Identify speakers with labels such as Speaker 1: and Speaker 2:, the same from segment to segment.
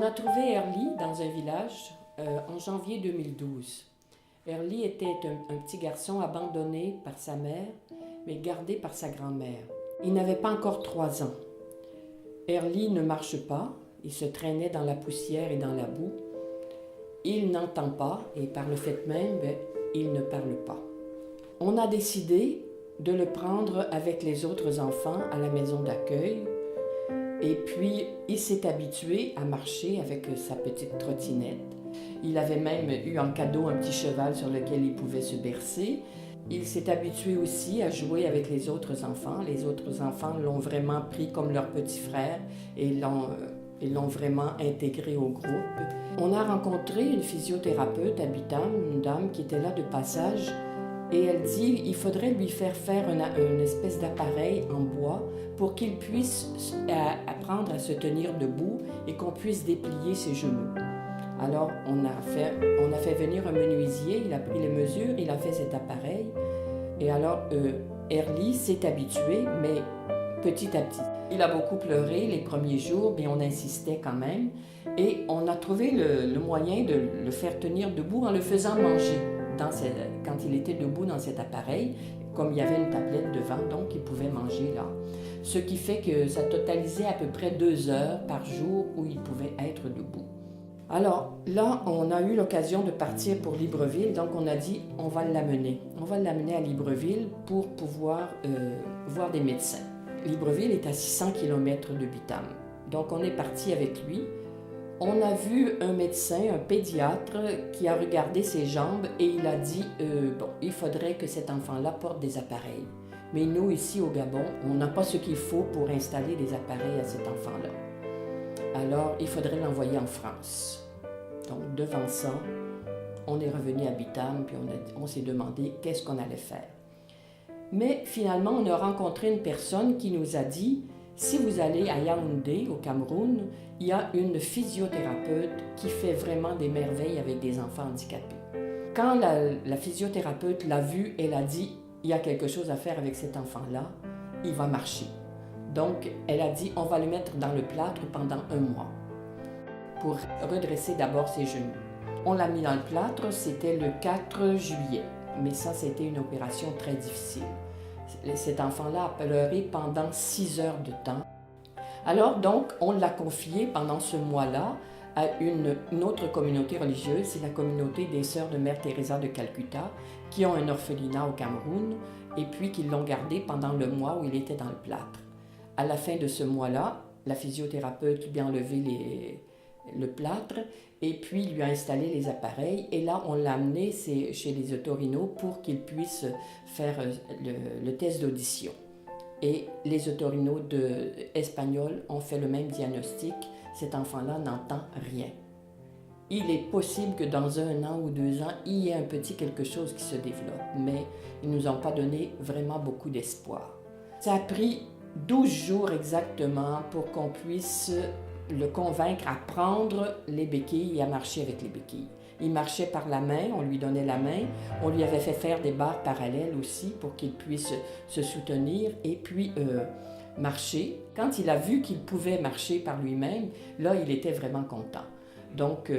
Speaker 1: On a trouvé Erly dans un village en janvier 2012. Erly était un petit garçon abandonné par sa mère, mais gardé par sa grand-mère. Il n'avait pas encore 3 ans. Erly ne marche pas, il se traînait dans la poussière et dans la boue. Il n'entend pas et par le fait même, il ne parle pas. On a décidé de le prendre avec les autres enfants à la maison d'accueil. Et puis, il s'est habitué à marcher avec sa petite trottinette. Il avait même eu en cadeau un petit cheval sur lequel il pouvait se bercer. Il s'est habitué aussi à jouer avec les autres enfants. Les autres enfants l'ont vraiment pris comme leur petit frère et l'ont vraiment intégré au groupe. On a rencontré une physiothérapeute habitant, une dame qui était là de passage. Et elle dit qu'il faudrait lui faire une espèce d'appareil en bois pour qu'il puisse apprendre à se tenir debout et qu'on puisse déplier ses genoux. Alors, on a fait venir un menuisier, il a pris les mesures, il a fait cet appareil. Et alors, Erly s'est habitué, mais petit à petit. Il a beaucoup pleuré les premiers jours, mais on insistait quand même. Et on a trouvé le moyen de le faire tenir debout en le faisant manger. Quand il était debout dans cet appareil, comme il y avait une tablette devant, donc il pouvait manger là. Ce qui fait que ça totalisait à peu près 2 heures par jour où il pouvait être debout. Alors là, on a eu l'occasion de partir pour Libreville, donc on a dit on va l'amener. On va l'amener à Libreville pour pouvoir voir des médecins. Libreville est à 600 km de Bitam, donc on est parti avec lui. On a vu un médecin, un pédiatre, qui a regardé ses jambes et il a dit il faudrait que cet enfant-là porte des appareils. Mais nous, ici au Gabon, on n'a pas ce qu'il faut pour installer des appareils à cet enfant-là. Alors, il faudrait l'envoyer en France. Donc, devant ça, on est revenu à Bitam, puis on s'est demandé qu'est-ce qu'on allait faire. Mais finalement, on a rencontré une personne qui nous a dit si vous allez à Yaoundé, au Cameroun, il y a une physiothérapeute qui fait vraiment des merveilles avec des enfants handicapés. Quand la physiothérapeute l'a vu, elle a dit il y a quelque chose à faire avec cet enfant-là, il va marcher. Donc, elle a dit on va le mettre dans le plâtre pendant 1 mois pour redresser d'abord ses genoux. On l'a mis dans le plâtre, c'était le 4 juillet, mais ça, c'était une opération très difficile. Cet enfant-là a pleuré pendant 6 heures de temps. Alors donc, on l'a confié pendant ce mois-là à une autre communauté religieuse, c'est la communauté des Sœurs de Mère Teresa de Calcutta, qui ont un orphelinat au Cameroun, et puis qui l'ont gardé pendant le mois où il était dans le plâtre. À la fin de ce mois-là, la physiothérapeute lui a enlevé le plâtre et puis lui a installé les appareils. Et là, on l'a amené chez les otorinos pour qu'il puisse faire le test d'audition. Et les otorinos espagnols ont fait le même diagnostic. Cet enfant-là n'entend rien. Il est possible que dans 1 an ou 2 ans, il y ait un petit quelque chose qui se développe. Mais ils ne nous ont pas donné vraiment beaucoup d'espoir. Ça a pris 12 jours exactement pour qu'on puisse le convaincre à prendre les béquilles et à marcher avec les béquilles. Il marchait par la main, on lui donnait la main, on lui avait fait faire des barres parallèles aussi pour qu'il puisse se soutenir et puis marcher. Quand il a vu qu'il pouvait marcher par lui-même, là, il était vraiment content. Donc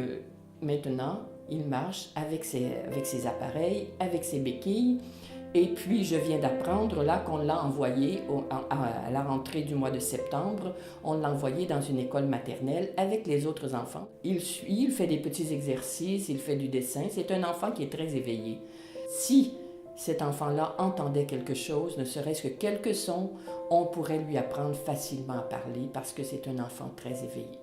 Speaker 1: maintenant, il marche avec ses appareils, avec ses béquilles. Et puis, je viens d'apprendre là qu'on l'a envoyé à la rentrée du mois de septembre. On l'a envoyé dans une école maternelle avec les autres enfants. Il suit, il fait des petits exercices, il fait du dessin. C'est un enfant qui est très éveillé. Si cet enfant-là entendait quelque chose, ne serait-ce que quelques sons, on pourrait lui apprendre facilement à parler parce que c'est un enfant très éveillé.